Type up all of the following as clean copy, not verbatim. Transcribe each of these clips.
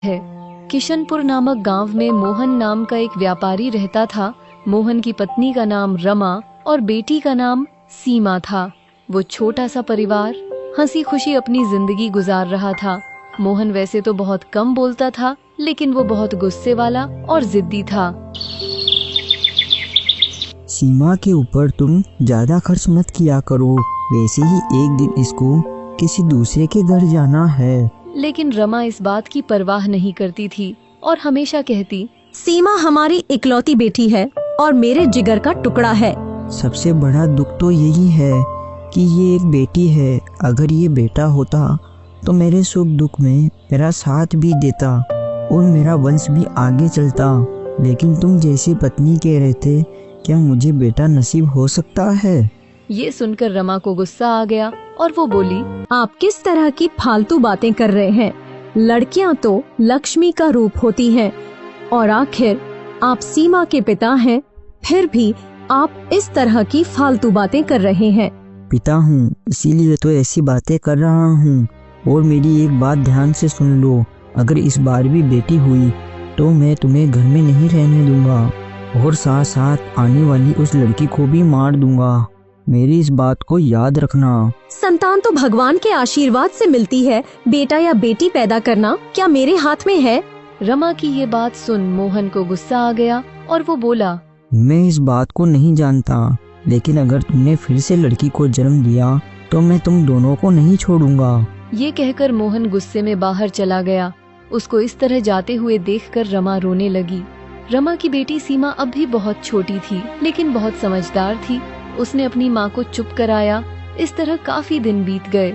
है। किशनपुर नामक गांव में मोहन नाम का एक व्यापारी रहता था। मोहन की पत्नी का नाम रमा और बेटी का नाम सीमा था। वो छोटा सा परिवार हंसी खुशी अपनी जिंदगी गुजार रहा था। मोहन वैसे तो बहुत कम बोलता था, लेकिन वो बहुत गुस्से वाला और जिद्दी था। सीमा के ऊपर तुम ज्यादा खर्च मत किया करो, वैसे ही एक दिन इसको किसी दूसरे के घर जाना है। लेकिन रमा इस बात की परवाह नहीं करती थी और हमेशा कहती, सीमा हमारी इकलौती बेटी है और मेरे जिगर का टुकड़ा है। सबसे बड़ा दुख तो यही है कि ये एक बेटी है। अगर ये बेटा होता तो मेरे सुख दुख में मेरा साथ भी देता और मेरा वंश भी आगे चलता। लेकिन तुम जैसी पत्नी कह रहे थे, क्या मुझे बेटा नसीब हो सकता है? ये सुनकर रमा को गुस्सा आ गया और वो बोली, आप किस तरह की फालतू बातें कर रहे हैं? लड़कियां तो लक्ष्मी का रूप होती हैं और आखिर आप सीमा के पिता हैं, फिर भी आप इस तरह की फालतू बातें कर रहे हैं। पिता हूँ, इसीलिए तो ऐसी बातें कर रहा हूँ। और मेरी एक बात ध्यान से सुन लो, अगर इस बार भी बेटी हुई तो मैं तुम्हें घर में नहीं रहने दूंगा और साथ साथ आने वाली उस लड़की को भी मार दूंगा। मेरी इस बात को याद रखना। संतान तो भगवान के आशीर्वाद से मिलती है, बेटा या बेटी पैदा करना क्या मेरे हाथ में है? रमा की ये बात सुन मोहन को गुस्सा आ गया और वो बोला, मैं इस बात को नहीं जानता, लेकिन अगर तुमने फिर से लड़की को जन्म दिया तो मैं तुम दोनों को नहीं छोड़ूंगा। ये कहकर मोहन गुस्से में बाहर चला गया। उसको इस तरह जाते हुए देखकर रमा रोने लगी। रमा की बेटी सीमा अब भी बहुत छोटी थी, लेकिन बहुत समझदार थी। उसने अपनी माँ को चुप कराया। इस तरह काफी दिन बीत गए।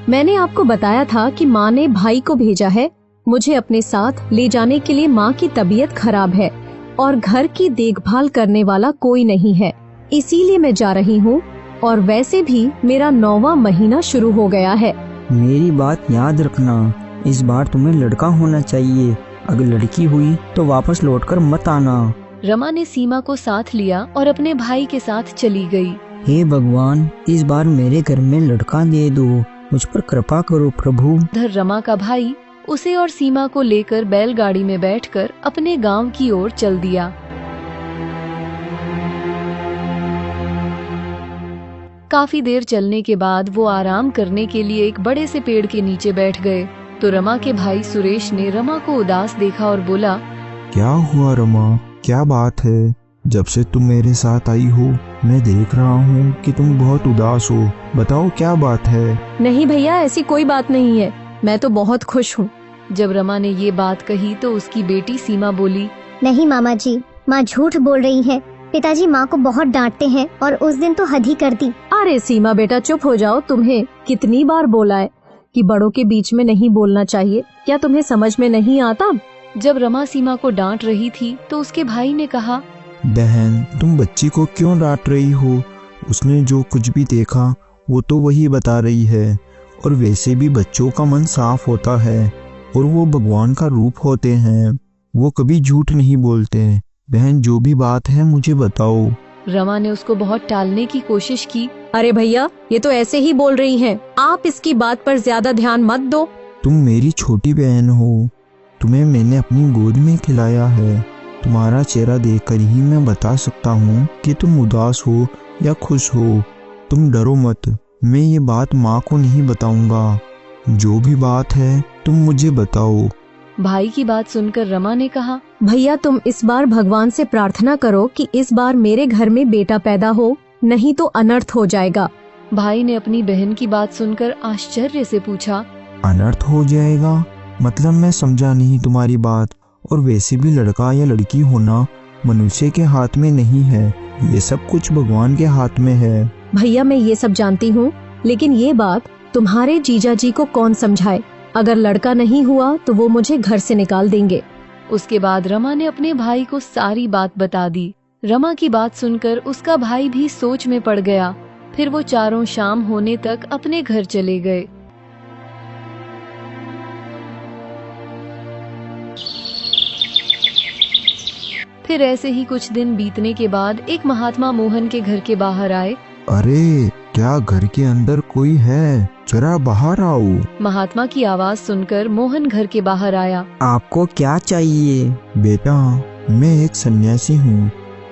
मैंने आपको बताया था कि माँ ने भाई को भेजा है मुझे अपने साथ ले जाने के लिए। माँ की तबीयत खराब है और घर की देखभाल करने वाला कोई नहीं है, इसीलिए मैं जा रही हूँ। और वैसे भी मेरा 9वां महीना शुरू हो गया है। मेरी बात याद रखना, इस बार तुम्हें लड़का होना चाहिए। अगर लड़की हुई तो वापस लौटकर मत आना। रमा ने सीमा को साथ लिया और अपने भाई के साथ चली गई। हे भगवान, इस बार मेरे घर में लड़का दे दो, मुझ पर कृपा करो प्रभु। उधर रमा का भाई उसे और सीमा को लेकर बैलगाड़ी में बैठकर अपने गांव की ओर चल दिया। काफी देर चलने के बाद वो आराम करने के लिए एक बड़े से पेड़ के नीचे बैठ गए। तो रमा के भाई सुरेश ने रमा को उदास देखा और बोला, क्या हुआ रमा, क्या बात है? जब से तुम मेरे साथ आई हो मैं देख रहा हूँ कि तुम बहुत उदास हो। बताओ क्या बात है? नहीं भैया, ऐसी कोई बात नहीं है, मैं तो बहुत खुश हूँ। जब रमा ने ये बात कही तो उसकी बेटी सीमा बोली, नहीं मामा जी, माँ झूठ बोल रही है। पिताजी माँ को बहुत डांटते हैं और उस दिन तो हद ही कर दी। अरे सीमा बेटा चुप हो जाओ, तुम्हें कितनी बार बोला है कि बड़ों के बीच में नहीं बोलना चाहिए, क्या तुम्हें समझ में नहीं आता? जब रमा सीमा को डांट रही थी तो उसके भाई ने कहा, बहन तुम बच्ची को क्यों डांट रही हो? उसने जो कुछ भी देखा वो तो वही बता रही है। और वैसे भी बच्चों का मन साफ होता है और वो भगवान का रूप होते हैं, वो कभी झूठ नहीं बोलते। बहन जो भी बात है मुझे बताओ। रमा ने उसको बहुत टालने की कोशिश की। अरे भैया, ये तो ऐसे ही बोल रही हैं, आप इसकी बात पर ज्यादा ध्यान मत दो। तुम मेरी छोटी बहन हो, तुम्हें मैंने अपनी गोद में खिलाया है। तुम्हारा चेहरा देखकर ही मैं बता सकता हूँ कि तुम उदास हो या खुश हो। तुम डरो मत, मैं ये बात माँ को नहीं बताऊंगा। जो भी बात है तुम मुझे बताओ। भाई की बात सुनकर रमा ने कहा, भैया तुम इस बार भगवान से प्रार्थना करो कि इस बार मेरे घर में बेटा पैदा हो, नहीं तो अनर्थ हो जाएगा। भाई ने अपनी बहन की बात सुनकर आश्चर्य से पूछा, अनर्थ हो जाएगा? मतलब मैं समझा नहीं तुम्हारी बात। और वैसे भी लड़का या लड़की होना मनुष्य के हाथ में नहीं है, ये सब कुछ भगवान के हाथ में है। भैया मैं ये सब जानती हूँ, लेकिन ये बात तुम्हारे जीजा जी को कौन समझाए? अगर लड़का नहीं हुआ तो वो मुझे घर से निकाल देंगे। उसके बाद रमा ने अपने भाई को सारी बात बता दी। रमा की बात सुनकर उसका भाई भी सोच में पड़ गया। फिर वो चारों शाम होने तक अपने घर चले गए। फिर ऐसे ही कुछ दिन बीतने के बाद एक महात्मा मोहन के घर के बाहर आए। अरे क्या घर के अंदर कोई है? जरा बाहर आओ। महात्मा की आवाज सुनकर मोहन घर के बाहर आया। आपको क्या चाहिए? बेटा, मैं एक सन्यासी हूँ।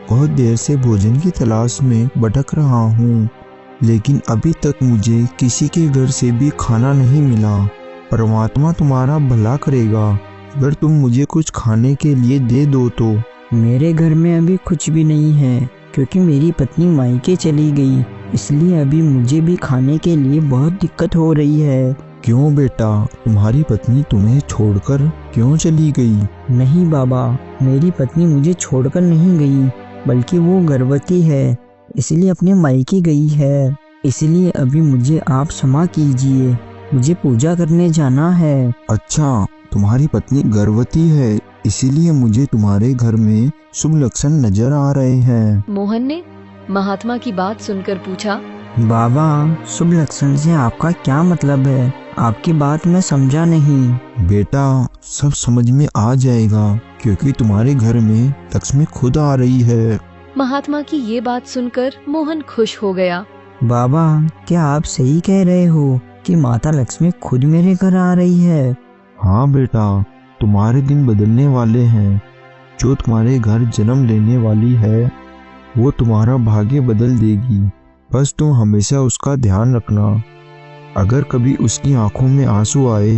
बहुत देर से भोजन की तलाश में भटक रहा हूँ, लेकिन अभी तक मुझे किसी के घर से भी खाना नहीं मिला। परमात्मा तुम्हारा भला करेगा अगर तुम मुझे कुछ खाने के लिए दे दो तो। मेरे घर में अभी कुछ भी नहीं है, क्योंकि मेरी पत्नी मायके चली गई, इसलिए अभी मुझे भी खाने के लिए बहुत दिक्कत हो रही है। क्यों बेटा, तुम्हारी पत्नी तुम्हें छोड़कर क्यों चली गई? नहीं बाबा, मेरी पत्नी मुझे छोड़कर नहीं गई, बल्कि वो गर्भवती है, इसलिए अपने मायके गई है। इसलिए अभी मुझे आप क्षमा कीजिए, मुझे पूजा करने जाना है। अच्छा, तुम्हारी पत्नी गर्भवती है, इसीलिए मुझे तुम्हारे घर में शुभ लक्षण नजर आ रहे हैं। मोहन ने महात्मा की बात सुनकर पूछा, बाबा, शुभ लक्षण से आपका क्या मतलब है? आपकी बात मैं समझा नहीं। बेटा, सब समझ में आ जाएगा, क्योंकि तुम्हारे घर में लक्ष्मी खुद आ रही है। महात्मा की ये बात सुनकर मोहन खुश हो गया। बाबा, क्या आप सही कह रहे हो कि माता लक्ष्मी खुद मेरे घर आ रही है? हाँ बेटा, तुम्हारे दिन बदलने वाले हैं। जो तुम्हारे घर जन्म लेने वाली है, वो तुम्हारा भाग्य बदल देगी। बस तुम हमेशा उसका ध्यान रखना। अगर कभी उसकी आंखों में आंसू आए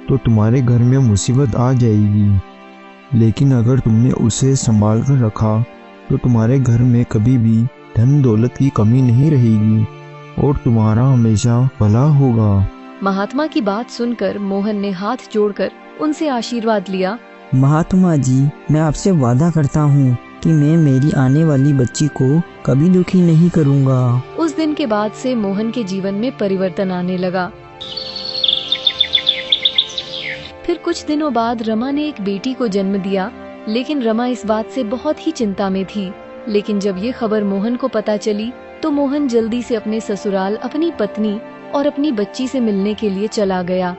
तो तुम्हारे घर में मुसीबत आ जाएगी, लेकिन अगर तुमने उसे संभाल कर रखा तो तुम्हारे घर में कभी भी धन दौलत की कमी नहीं रहेगी और तुम्हारा हमेशा भला होगा। महात्मा की बात सुनकर मोहन ने हाथ जोड़कर उनसे आशीर्वाद लिया। महात्मा जी, मैं आपसे वादा करता हूँ कि मैं मेरी आने वाली बच्ची को कभी दुखी नहीं करूँगा। उस दिन के बाद से मोहन के जीवन में परिवर्तन आने लगा। फिर कुछ दिनों बाद रमा ने एक बेटी को जन्म दिया, लेकिन रमा इस बात से बहुत ही चिंता में थी। लेकिन जब ये खबर मोहन को पता चली तो मोहन जल्दी से अपने ससुराल अपनी पत्नी और अपनी बच्ची से मिलने के लिए चला गया।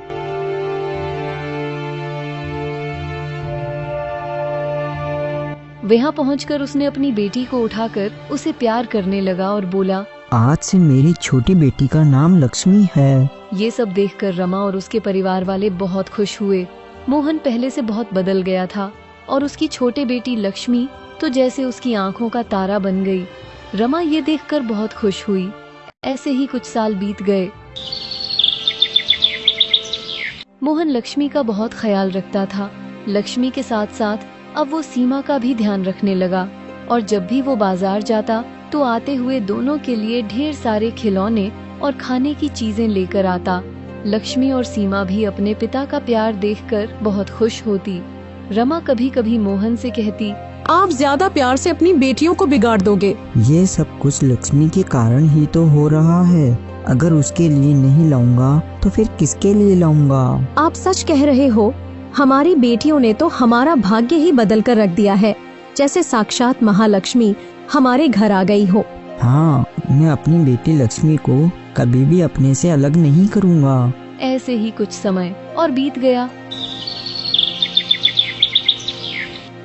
वहाँ पहुंचकर उसने अपनी बेटी को उठाकर उसे प्यार करने लगा और बोला, आज से मेरी छोटी बेटी का नाम लक्ष्मी है। ये सब देखकर रमा और उसके परिवार वाले बहुत खुश हुए। मोहन पहले से बहुत बदल गया था और उसकी छोटी बेटी लक्ष्मी तो जैसे उसकी आंखों का तारा बन गई। रमा ये देखकर बहुत खुश हुई। ऐसे ही कुछ साल बीत गए। मोहन लक्ष्मी का बहुत ख्याल रखता था। लक्ष्मी के साथ साथ अब वो सीमा का भी ध्यान रखने लगा और जब भी वो बाजार जाता तो आते हुए दोनों के लिए ढेर सारे खिलौने और खाने की चीजें लेकर आता। लक्ष्मी और सीमा भी अपने पिता का प्यार देखकर बहुत खुश होती। रमा कभी कभी मोहन से कहती, आप ज्यादा प्यार से अपनी बेटियों को बिगाड़ दोगे। ये सब कुछ लक्ष्मी के कारण ही तो हो रहा है। अगर उसके लिए नहीं लाऊंगा तो फिर किसके लिए लाऊंगा? आप सच कह रहे हो। हमारी बेटियों ने तो हमारा भाग्य ही बदल कर रख दिया है, जैसे साक्षात महालक्ष्मी हमारे घर आ गई हो। हाँ, मैं अपनी बेटी लक्ष्मी को कभी भी अपने से अलग नहीं करूँगा। ऐसे ही कुछ समय और बीत गया।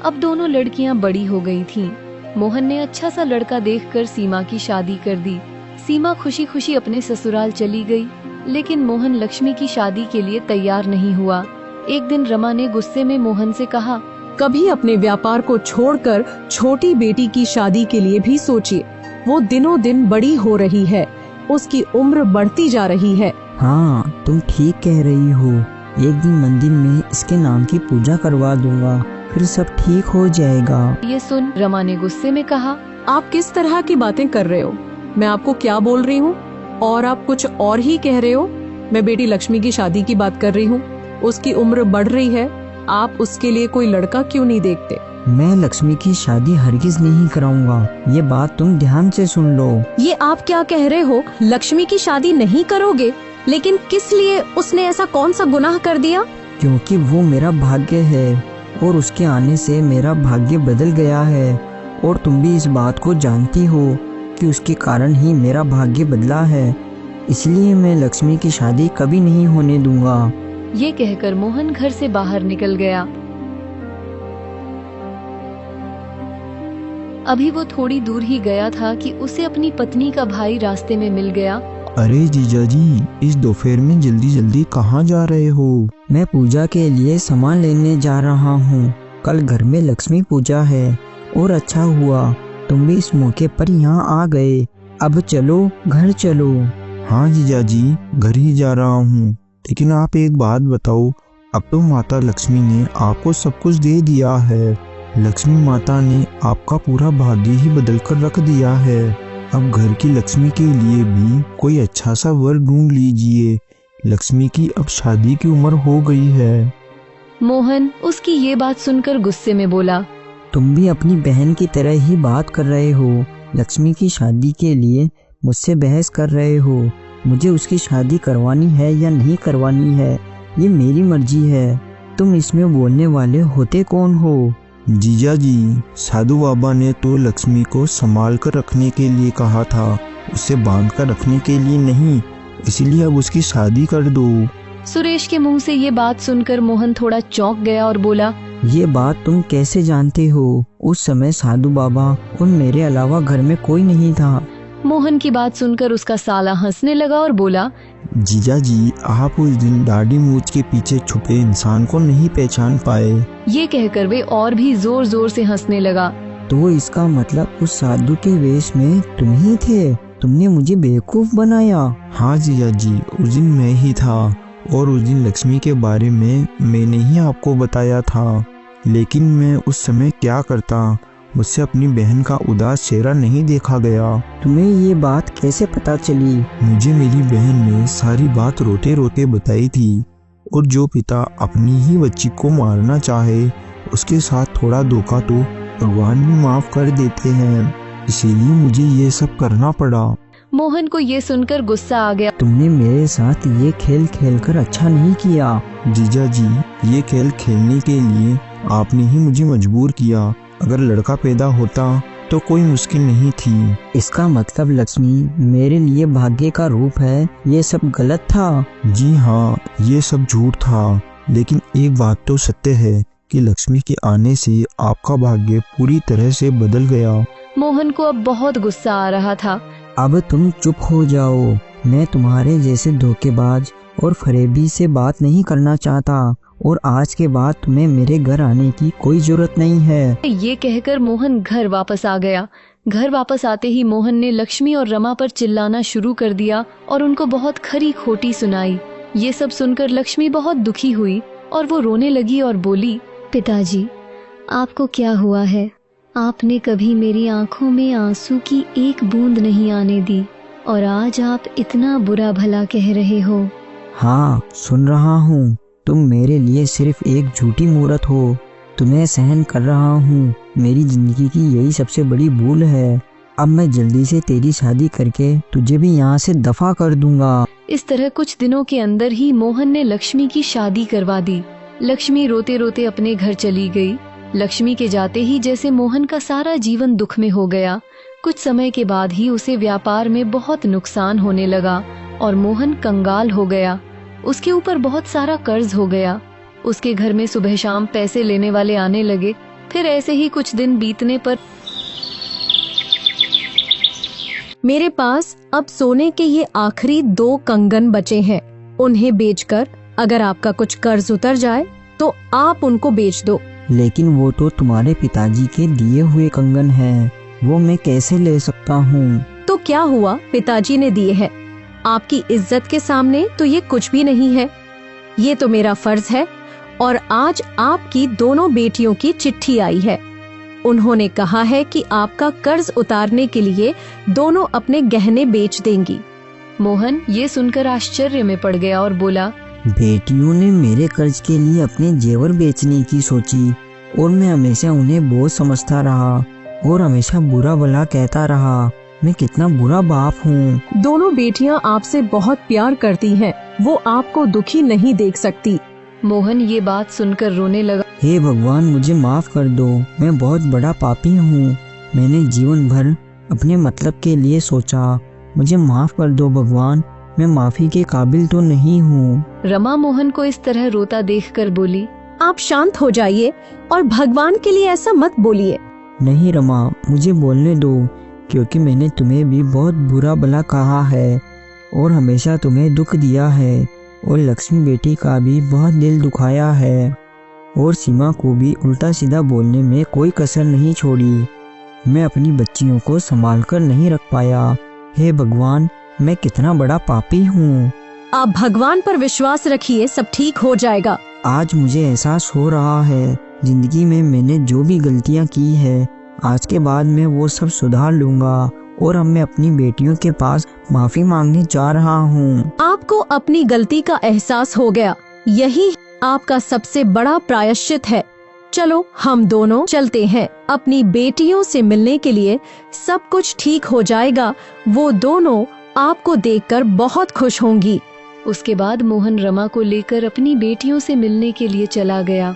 अब दोनों लड़कियां बड़ी हो गई थीं। मोहन ने अच्छा सा लड़का देखकर सीमा की शादी कर दी। सीमा खुशी खुशी अपने ससुराल चली गई, लेकिन मोहन लक्ष्मी की शादी के लिए तैयार नहीं हुआ। एक दिन रमा ने गुस्से में मोहन से कहा, कभी अपने व्यापार को छोड़कर छोटी बेटी की शादी के लिए भी सोचिए। वो दिनों दिन बड़ी हो रही है, उसकी उम्र बढ़ती जा रही है। हाँ, तुम ठीक कह रही हो। एक दिन मंदिर में इसके नाम की पूजा करवा दूंगा, फिर सब ठीक हो जाएगा। ये सुन रमा ने गुस्से में कहा, आप किस तरह की बातें कर रहे हो? मैं आपको क्या बोल रही हूँ और आप कुछ और ही कह रहे हो। मैं बेटी लक्ष्मी की शादी की बात कर रही हूँ। उसकी उम्र बढ़ रही है, आप उसके लिए कोई लड़का क्यों नहीं देखते? मैं लक्ष्मी की शादी हरगिज नहीं कराऊंगा। ये बात तुम ध्यान से सुन लो। ये आप क्या कह रहे हो? लक्ष्मी की शादी नहीं करोगे? लेकिन किस लिए? उसने ऐसा कौन सा गुनाह कर दिया? क्योंकि वो मेरा भाग्य है और उसके आने से मेरा भाग्य बदल गया है, और तुम भी इस बात को जानती हो कि उसके कारण ही मेरा भाग्य बदला है। इसलिए मैं लक्ष्मी की शादी कभी नहीं होने दूंगा। ये कहकर मोहन घर से बाहर निकल गया। अभी वो थोड़ी दूर ही गया था कि उसे अपनी पत्नी का भाई रास्ते में मिल गया। अरे जीजा जी, इस दोपहर में जल्दी जल्दी कहाँ जा रहे हो? मैं पूजा के लिए सामान लेने जा रहा हूँ। कल घर में लक्ष्मी पूजा है और अच्छा हुआ तुम भी इस मौके पर यहाँ आ गए। अब चलो घर चलो। हाँ जीजा जी, घर ही जा रहा हूँ। लेकिन आप एक बात बताओ, अब तो माता लक्ष्मी ने आपको सब कुछ दे दिया है। लक्ष्मी माता ने आपका पूरा भाग्य ही बदल कर रख दिया है। अब घर की लक्ष्मी के लिए भी कोई अच्छा सा वर ढूंढ लीजिए। लक्ष्मी की अब शादी की उम्र हो गई है। मोहन उसकी ये बात सुनकर गुस्से में बोला, तुम भी अपनी बहन की तरह ही बात कर रहे हो। लक्ष्मी की शादी के लिए मुझसे बहस कर रहे हो। मुझे उसकी शादी करवानी है या नहीं करवानी है, ये मेरी मर्जी है। तुम इसमें बोलने वाले होते कौन हो? जीजा जी, साधु बाबा ने तो लक्ष्मी को संभाल कर रखने के लिए कहा था, उसे बांध कर रखने के लिए नहीं। इसलिए अब उसकी शादी कर दो। सुरेश के मुंह से ये बात सुनकर मोहन थोड़ा चौंक गया और बोला, ये बात तुम कैसे जानते हो? उस समय साधु बाबा और मेरे अलावा घर में कोई नहीं था। मोहन की बात सुनकर उसका साला हंसने लगा और बोला, जीजा जी, आप उस दिन दाढ़ी मूछ के पीछे छुपे इंसान को नहीं पहचान पाए। ये कहकर वे और भी जोर जोर से हंसने लगा। तो इसका मतलब उस साधु के वेश में तुम ही थे? तुमने मुझे बेवकूफ बनाया। हाँ जीजा जी, उस दिन मैं ही था और उस दिन लक्ष्मी के बारे में मैंने ही आपको बताया था। लेकिन मैं उस समय क्या करता, मुझसे अपनी बहन का उदास चेहरा नहीं देखा गया। तुम्हें ये बात कैसे पता चली? मुझे मेरी बहन ने सारी बात रोते रोते बताई थी। और जो पिता अपनी ही बच्ची को मारना चाहे, उसके साथ थोड़ा धोखा तो भगवान भी माफ कर देते हैं। इसीलिए मुझे ये सब करना पड़ा। मोहन को ये सुनकर गुस्सा आ गया। तुमने मेरे साथ ये खेल खेलकर अच्छा नहीं किया। जीजा जी, ये खेल खेलने के लिए आपने ही मुझे मजबूर किया। अगर लड़का पैदा होता तो कोई मुश्किल नहीं थी। इसका मतलब लक्ष्मी मेरे लिए भाग्य का रूप है, ये सब गलत था। जी हाँ, ये सब झूठ था। लेकिन एक बात तो सत्य है कि लक्ष्मी के आने से आपका भाग्य पूरी तरह से बदल गया। मोहन को अब बहुत गुस्सा आ रहा था। अब तुम चुप हो जाओ। मैं तुम्हारे जैसे धोखेबाज और फरेबी से बात नहीं करना चाहता और आज के बाद तुम्हें मेरे घर आने की कोई जरूरत नहीं है। ये कहकर मोहन घर वापस आ गया। घर वापस आते ही मोहन ने लक्ष्मी और रमा पर चिल्लाना शुरू कर दिया और उनको बहुत खरी खोटी सुनाई। ये सब सुनकर लक्ष्मी बहुत दुखी हुई और वो रोने लगी और बोली, पिताजी, आपको क्या हुआ है? आपने कभी मेरी आंखों में आंसू की एक बूंद नहीं आने दी और आज आप इतना बुरा भला कह रहे हो। हाँ, सुन रहा हूँ। तुम मेरे लिए सिर्फ एक झूठी मूरत हो। तुम्हें सहन कर रहा हूँ। मेरी जिंदगी की यही सबसे बड़ी भूल है। अब मैं जल्दी से तेरी शादी करके तुझे भी यहाँ से दफा कर दूंगा। इस तरह कुछ दिनों के अंदर ही मोहन ने लक्ष्मी की शादी करवा दी। लक्ष्मी रोते रोते अपने घर चली गई। लक्ष्मी के जाते ही जैसे मोहन का सारा जीवन दुख में हो गया। कुछ समय के बाद ही उसे व्यापार में बहुत नुकसान होने लगा और मोहन कंगाल हो गया। उसके ऊपर बहुत सारा कर्ज हो गया। उसके घर में सुबह शाम पैसे लेने वाले आने लगे। फिर ऐसे ही कुछ दिन बीतने पर मेरे पास अब सोने के ये आखिरी 2 कंगन बचे हैं। उन्हें बेचकर अगर आपका कुछ कर्ज उतर जाए तो आप उनको बेच दो। लेकिन वो तो तुम्हारे पिताजी के दिए हुए कंगन हैं, वो मैं कैसे ले सकता हूँ? तो क्या हुआ, पिताजी ने दिए हैं। आपकी इज्जत के सामने तो ये कुछ भी नहीं है। ये तो मेरा फर्ज है। और आज आपकी दोनों बेटियों की चिट्ठी आई है। उन्होंने कहा है कि आपका कर्ज उतारने के लिए दोनों अपने गहने बेच देंगी। मोहन ये सुनकर आश्चर्य में पड़ गया और बोला, बेटियों ने मेरे कर्ज के लिए अपने जेवर बेचने की सोची और मैं हमेशा उन्हें बोझ समझता रहा और हमेशा बुरा भला कहता रहा। मैं कितना बुरा बाप हूँ। दोनों बेटियां आपसे बहुत प्यार करती हैं। वो आपको दुखी नहीं देख सकती। मोहन ये बात सुनकर रोने लगा। हे भगवान, मुझे माफ कर दो। मैं बहुत बड़ा पापी हूँ। मैंने जीवन भर अपने मतलब के लिए सोचा। मुझे माफ कर दो भगवान। मैं माफी के काबिल तो नहीं हूँ। रमा मोहन को इस तरह रोता देखकर बोली, आप शांत हो जाइए और भगवान के लिए ऐसा मत बोलिए। नहीं रमा, मुझे बोलने दो, क्योंकि मैंने तुम्हें भी बहुत बुरा भला कहा है और हमेशा तुम्हें दुख दिया है और लक्ष्मी बेटी का भी बहुत दिल दुखाया है और सीमा को भी उल्टा सीधा बोलने में कोई कसर नहीं छोड़ी। मैं अपनी बच्चियों को संभाल कर नहीं रख पाया। हे भगवान, मैं कितना बड़ा पापी हूँ। आप भगवान पर विश्वास रखिए, सब ठीक हो जाएगा। आज मुझे एहसास हो रहा है जिंदगी में मैंने जो भी गलतियाँ की है, आज के बाद मैं वो सब सुधार लूंगा और अब मैं अपनी बेटियों के पास माफी मांगने जा रहा हूँ। आपको अपनी गलती का एहसास हो गया, यही आपका सबसे बड़ा प्रायश्चित है। चलो हम दोनों चलते हैं अपनी बेटियों से मिलने के लिए, सब कुछ ठीक हो जाएगा। वो दोनों आपको देखकर बहुत खुश होंगी। उसके बाद मोहन रमा को लेकर अपनी बेटियों से मिलने के लिए चला गया।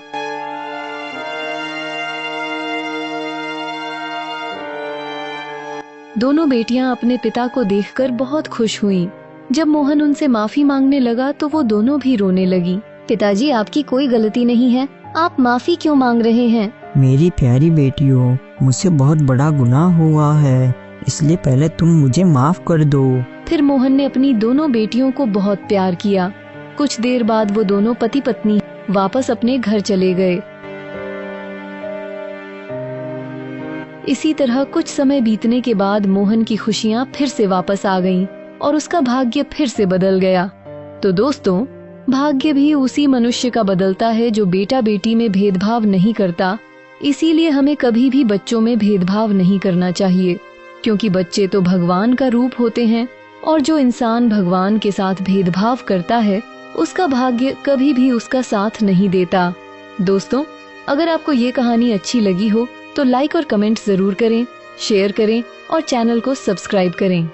दोनों बेटियां अपने पिता को देखकर बहुत खुश हुईं। जब मोहन उनसे माफी मांगने लगा तो वो दोनों भी रोने लगी। पिताजी, आपकी कोई गलती नहीं है, आप माफी क्यों मांग रहे हैं? मेरी प्यारी बेटियों, मुझसे बहुत बड़ा गुनाह हुआ है, इसलिए पहले तुम मुझे माफ कर दो। फिर मोहन ने अपनी दोनों बेटियों को बहुत प्यार किया। कुछ देर बाद वो दोनों पति पत्नी वापस अपने घर चले गए। इसी तरह कुछ समय बीतने के बाद मोहन की खुशियां फिर से वापस आ गईं और उसका भाग्य फिर से बदल गया। तो दोस्तों, भाग्य भी उसी मनुष्य का बदलता है जो बेटा बेटी में भेदभाव नहीं करता। इसीलिए हमें कभी भी बच्चों में भेदभाव नहीं करना चाहिए, क्योंकि बच्चे तो भगवान का रूप होते हैं और जो इंसान भगवान के साथ भेदभाव करता है उसका भाग्य कभी भी उसका साथ नहीं देता। दोस्तों, अगर आपको ये कहानी अच्छी लगी हो तो लाइक और कमेंट जरूर करें, शेयर करें और चैनल को सब्सक्राइब करें।